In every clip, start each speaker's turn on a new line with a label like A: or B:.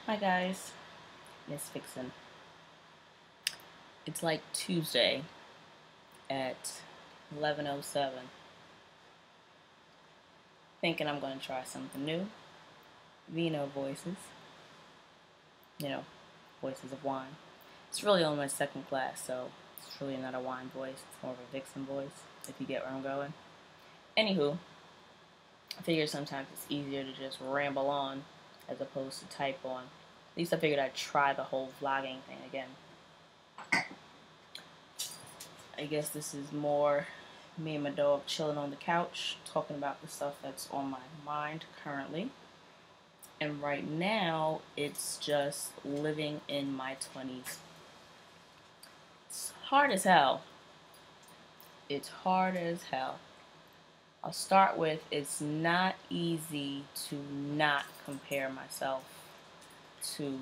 A: Hi guys, ms.vixin. It's like Tuesday at 11:07. Thinking I'm going to try something new. Vino voices. You know, voices of wine. It's really only my second class, so it's really not a wine voice. It's more of a vixen voice, if you get where I'm going. Anywho, I figured sometimes it's easier to just ramble on as opposed to type on. At least I figured I'd try the whole vlogging thing again. I guess this is more me and my dog chilling on the couch, talking about the stuff that's on my mind currently. And right now, it's just living in my 20s. It's hard as hell. It's hard as hell. I'll start with it's not easy to not compare myself to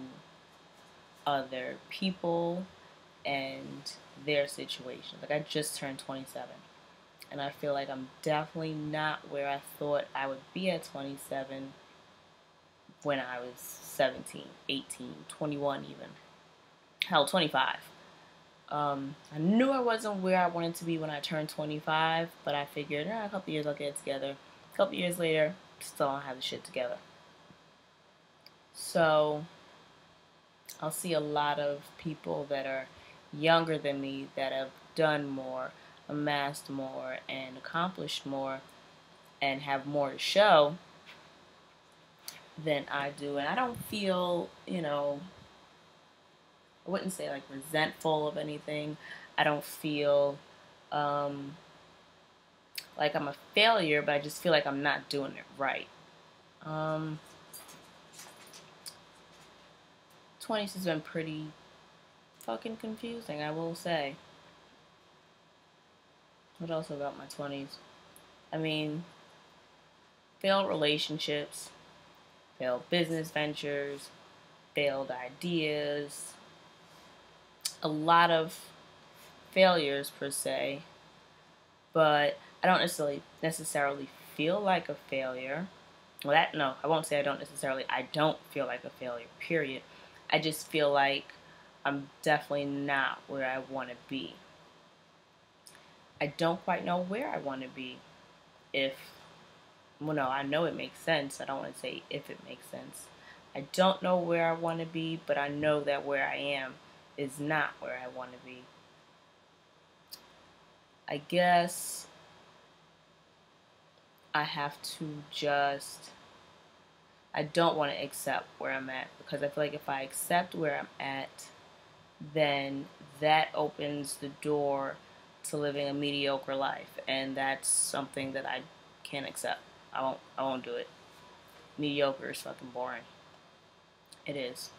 A: other people and their situations. Like, I just turned 27. And I feel like I'm definitely not where I thought I would be at 27 when I was 17, 18, 21 even. Hell, 25. I knew I wasn't where I wanted to be when I turned 25, but I figured, a couple years I'll get it together. A couple years later, still don't have the shit together. So, I'll see a lot of people that are younger than me that have done more, amassed more, and accomplished more, and have more to show than I do. And I don't feel, I wouldn't say like resentful of anything. I don't feel like I'm a failure, but I just feel like I'm not doing it right. 20s has been pretty fucking confusing, I will say. What else about my 20s? I mean, failed relationships, failed business ventures, failed ideas, a lot of failures per se, but I don't necessarily feel like a failure. Well, no, I won't say I don't feel like a failure, period. I just feel like I'm definitely not where I want to be. I don't quite know where I want to be. No, I know it makes sense. I don't want to say if it makes sense. I don't know where I want to be, but I know that where I am is not where I want to be. I guess I have to I don't want to accept where I'm at, because I feel like if I accept where I'm at, then that opens the door to living a mediocre life, and that's something that I can't accept. I won't do it. Mediocre is fucking boring. It is.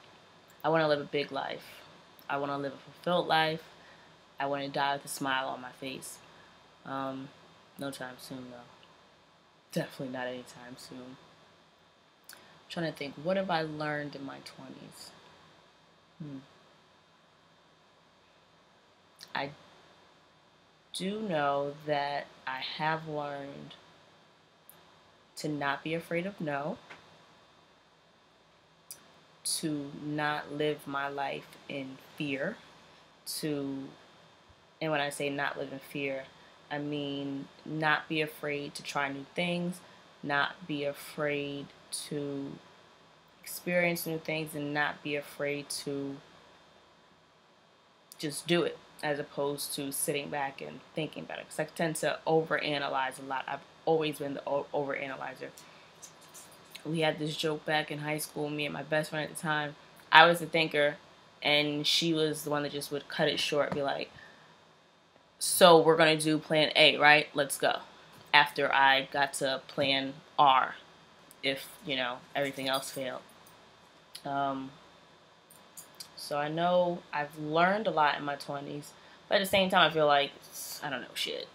A: I want to live a big life. I want to live a fulfilled life. I want to die with a smile on my face. No time soon, though. Definitely not anytime soon. I'm trying to think, what have I learned in my 20s? I do know that I have learned to not be afraid of no, to not live my life in fear, and when I say not live in fear, I mean not be afraid to try new things, not be afraid to experience new things, and not be afraid to just do it, as opposed to sitting back and thinking about it. Because I tend to overanalyze a lot. I've always been the overanalyzer. We had this joke back in high school, me and my best friend at the time. I was the thinker, and she was the one that just would cut it short, be like, so we're going to do plan A, right? Let's go. After I got to plan R, if, everything else failed. So I know I've learned a lot in my 20s, but at the same time, I feel like I don't know shit.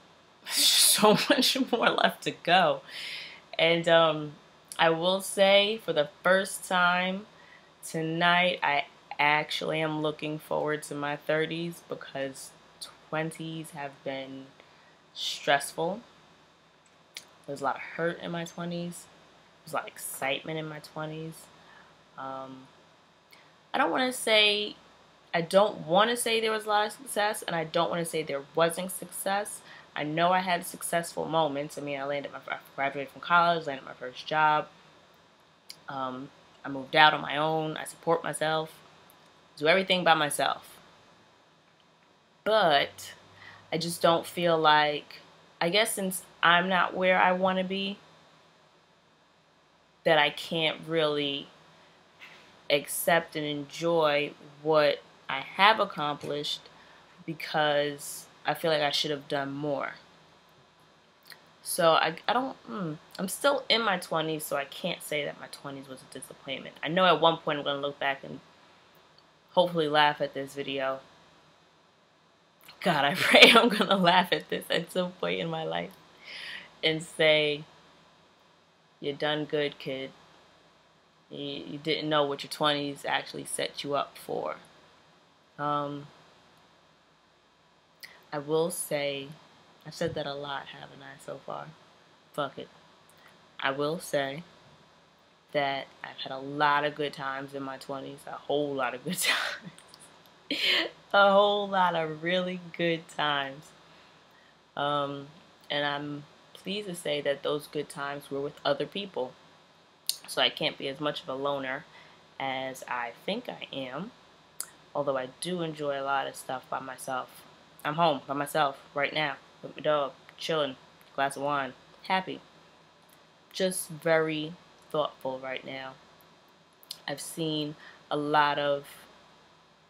A: So much more left to go. And I will say, for the first time tonight, I actually am looking forward to my 30s, because 20s have been stressful. There's a lot of hurt in my 20s. There's a lot of excitement in my 20s. I don't want to say, I don't want to say there was a lot of success, and I don't want to say there wasn't success. I know I had successful moments. I mean, I graduated from college, landed my first job. I moved out on my own. I support myself, do everything by myself. But I just don't feel like, I guess since I'm not where I want to be, that I can't really accept and enjoy what I have accomplished because I feel like I should have done more. So I don't, I'm still in my 20s, so I can't say that my 20s was a disappointment. I know at one point I'm going to look back and hopefully laugh at this video. God, I pray I'm going to laugh at this at some point in my life and say, you done good, kid. You didn't know what your 20s actually set you up for. I will say, I've said that a lot, haven't I, so far? Fuck it. I will say that I've had a lot of good times in my 20s, a whole lot of good times. A whole lot of really good times. And I'm pleased to say that those good times were with other people. So I can't be as much of a loner as I think I am. Although I do enjoy a lot of stuff by myself. I'm home by myself right now with my dog, chilling, glass of wine, happy. Just very thoughtful right now. I've seen a lot of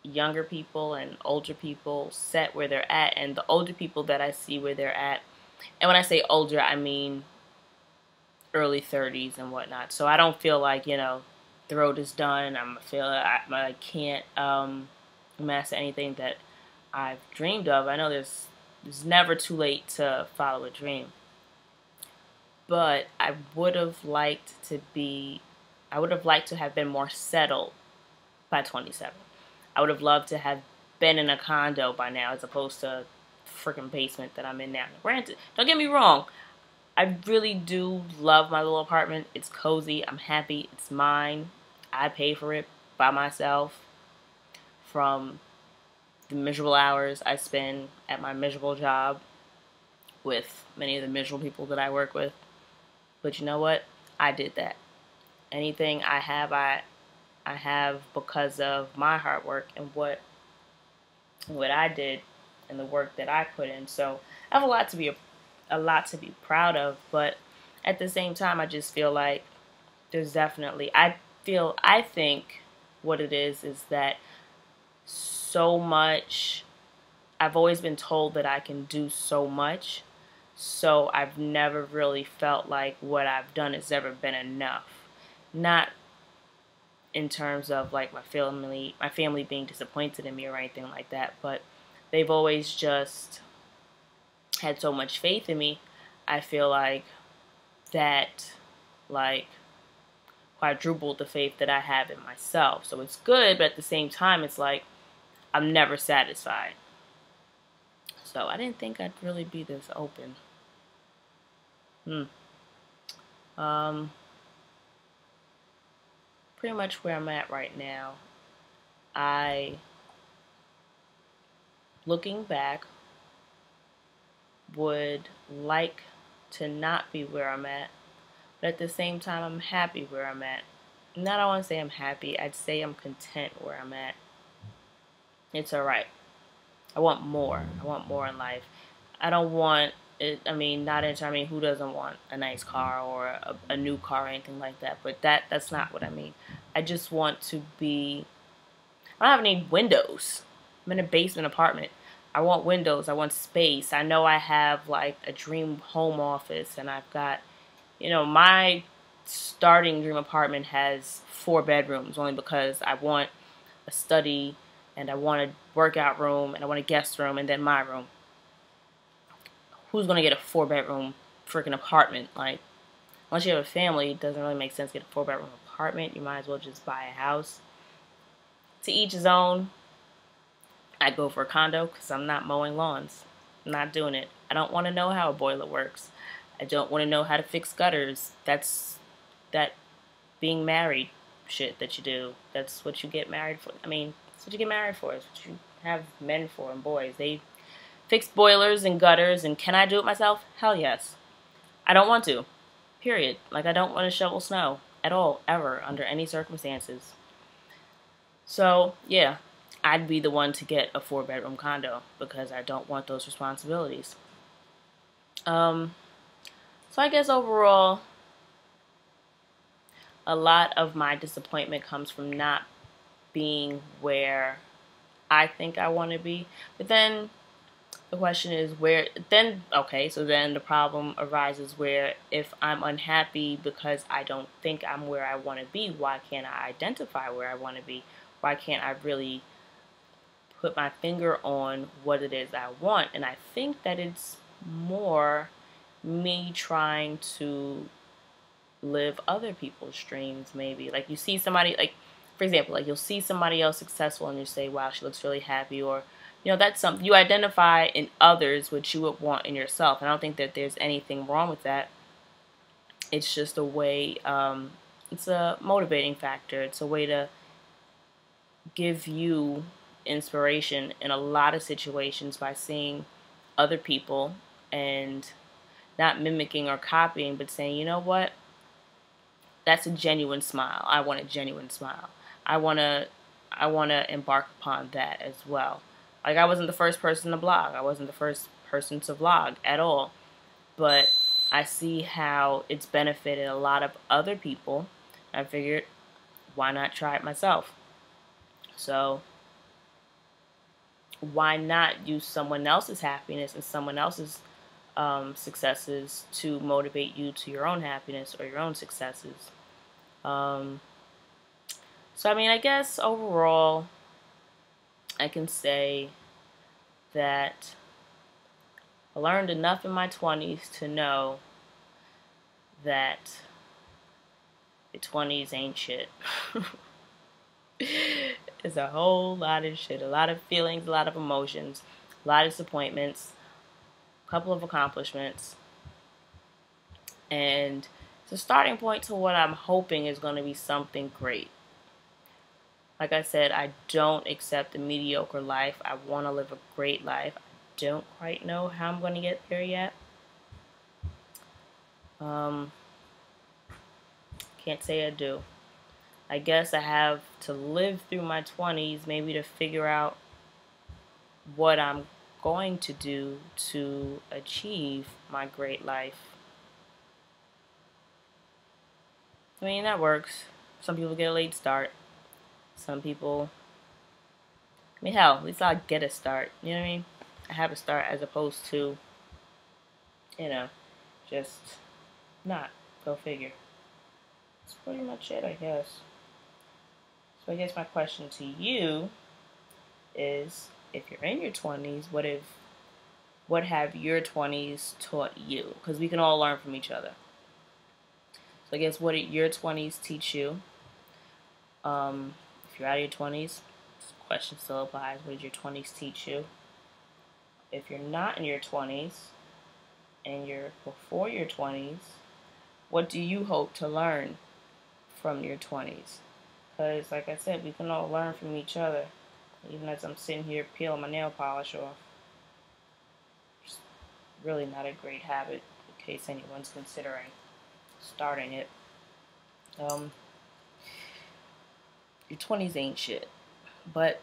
A: younger people and older people set where they're at, and the older people that I see where they're at, and when I say older, I mean early 30s and whatnot. So I don't feel like, the road is done. I can't master anything that I've dreamed of. I know there's never too late to follow a dream. But I would have liked to have been more settled by 27. I would have loved to have been in a condo by now as opposed to freaking basement that I'm in now. Granted, don't get me wrong, I really do love my little apartment. It's cozy. I'm happy. It's mine. I pay for it by myself from the miserable hours I spend at my miserable job with many of the miserable people that I work with. But you know what? I did that. Anything I have because of my hard work and what I did and the work that I put in. So I have a lot to be proud of, but at the same time I just feel like there's definitely I think what it is that so much I've always been told that I can do so much, so I've never really felt like what I've done has ever been enough. Not in terms of like my family being disappointed in me or anything like that, but they've always just had so much faith in me. I feel like that quadrupled the faith that I have in myself. So it's good, but at the same time it's like I'm never satisfied. So I didn't think I'd really be this open. Pretty much where I'm at right now. Looking back, would like to not be where I'm at, but at the same time, I'm happy where I'm at. Not I want to say I'm happy, I'd say I'm content where I'm at. It's alright. I want more. I want more in life. I don't want it, who doesn't want a nice car or a new car or anything like that? But that's not what I mean. I just want to be, I don't have any windows. I'm in a basement apartment. I want windows. I want space. I know I have like a dream home office, and I've got, my starting dream apartment has 4 bedrooms only because I want a study and I want a workout room and I want a guest room and then my room. Who's going to get a 4-bedroom freaking apartment? Like, unless you have a family, it doesn't really make sense to get a 4-bedroom apartment. You might as well just buy a house. To each his own. I go for a condo because I'm not mowing lawns. I'm not doing it. I don't want to know how a boiler works. I don't want to know how to fix gutters. That being married shit that you do. That's what you get married for. I mean, that's what you get married for. It's what you have men for and boys. They fix boilers and gutters, and can I do it myself? Hell yes. I don't want to. Period. Like, I don't want to shovel snow at all, ever, under any circumstances. So, yeah, I'd be the one to get a 4-bedroom condo because I don't want those responsibilities. So I guess overall, a lot of my disappointment comes from not being where I think I want to be. But then the question is so then the problem arises where if I'm unhappy because I don't think I'm where I want to be, why can't I identify where I want to be? Why can't I really put my finger on what it is I want? And I think that it's more me trying to live other people's dreams, maybe. Like, you see somebody, like, for example, like, you'll see somebody else successful and you say, wow, she looks really happy, or, you know, that's something you identify in others what you would want in yourself. And I don't think that there's anything wrong with that. It's just a way, it's a motivating factor. It's a way to give you inspiration in a lot of situations by seeing other people and not mimicking or copying, but saying, you know what? That's a genuine smile. I want a genuine smile. I want to embark upon that as well. Like, I wasn't the first person to blog. I wasn't the first person to vlog at all. But I see how it's benefited a lot of other people. I figured, why not try it myself? So, why not use someone else's happiness and someone else's successes to motivate you to your own happiness or your own successes? So, I mean, I guess overall, I can say that I learned enough in my 20s to know that the 20s ain't shit. It's a whole lot of shit, a lot of feelings, a lot of emotions, a lot of disappointments, a couple of accomplishments, and it's a starting point to what I'm hoping is going to be something great. Like I said, I don't accept a mediocre life. I want to live a great life. I don't quite know how I'm going to get there yet. Can't say I do. I guess I have to live through my 20s maybe to figure out what I'm going to do to achieve my great life. I mean, that works. Some people get a late start. Some people, I mean, hell, at least I'll get a start. You know what I mean? I have a start as opposed to, you know, just not. Go figure. That's pretty much it, I guess. So I guess my question to you is, if you're in your 20s, what have your 20s taught you? Because we can all learn from each other. So I guess, what did your 20s teach you? If you're out of your 20s, this question still applies. What did your 20s teach you? If you're not in your 20s and you're before your 20s, what do you hope to learn from your 20s? Because, like I said, we can all learn from each other. Even as I'm sitting here peeling my nail polish off. It's really not a great habit, in case anyone's considering starting it. Your 20s ain't shit. But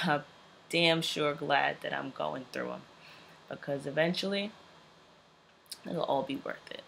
A: I'm damn sure glad that I'm going through them. Because eventually, it'll all be worth it.